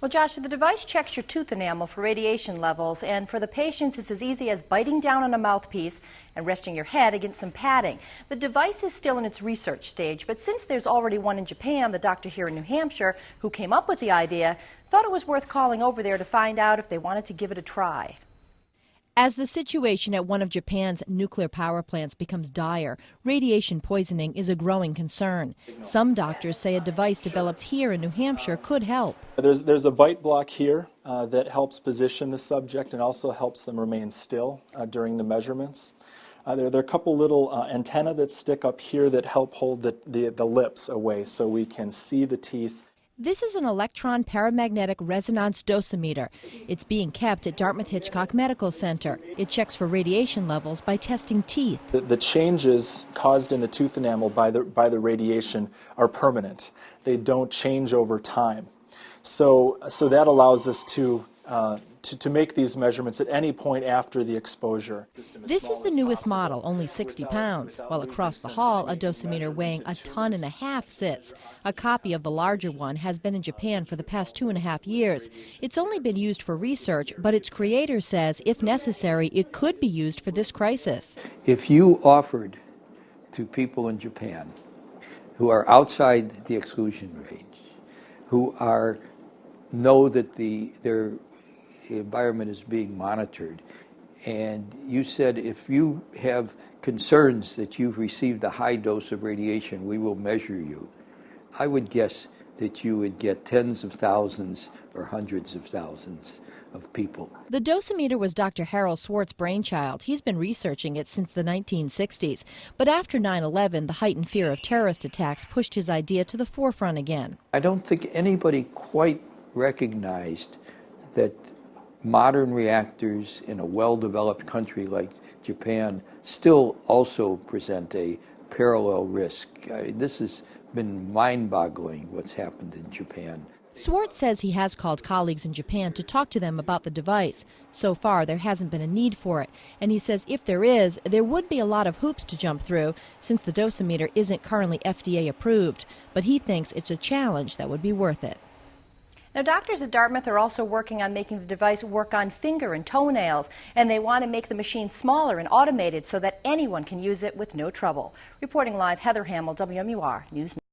Well, Josh, the device checks your tooth enamel for radiation levels, and for the patients, it's as easy as biting down on a mouthpiece and resting your head against some padding. The device is still in its research stage, but since there's already one in Japan, the doctor here in New Hampshire who came up with the idea thought it was worth calling over there to find out if they wanted to give it a try. As the situation at one of Japan's nuclear power plants becomes dire, radiation poisoning is a growing concern. Some doctors say a device developed here in New Hampshire could help. There's a bite block here that helps position the subject and also helps them remain still during the measurements. There are a couple little antennae that stick up here that help hold the lips away so we can see the teeth. This is an electron paramagnetic resonance dosimeter. It's being kept at Dartmouth-Hitchcock Medical Center. It checks for radiation levels by testing teeth. The changes caused in the tooth enamel by the radiation are permanent. They don't change over time. So that allows us to make these measurements at any point after the exposure. This is the newest model, only 60 pounds, while across the hall a dosimeter weighing 1.5 tons sits. A copy of the larger one has been in Japan for the past 2.5 years. It's only been used for research, but its creator says, if necessary, it could be used for this crisis. If you offered to people in Japan who are outside the exclusion range, who know that their environment is being monitored, and you said if you have concerns that you've received a high dose of radiation, we will measure you, I would guess that you would get tens of thousands or hundreds of thousands of people. The dosimeter was Dr. Harold Swartz's brainchild. He's been researching it since the 1960s. But after 9/11, the heightened fear of terrorist attacks pushed his idea to the forefront again. I don't think anybody quite recognized that modern reactors in a well-developed country like Japan still also present a parallel risk. This has been mind-boggling what's happened in Japan. Swartz says he has called colleagues in Japan to talk to them about the device. So far, there hasn't been a need for it. And he says if there is, there would be a lot of hoops to jump through since the dosimeter isn't currently FDA approved. But he thinks it's a challenge that would be worth it. Now, doctors at Dartmouth are also working on making the device work on finger and toenails, and they want to make the machine smaller and automated so that anyone can use it with no trouble. Reporting live, Heather Hamill, WMUR News.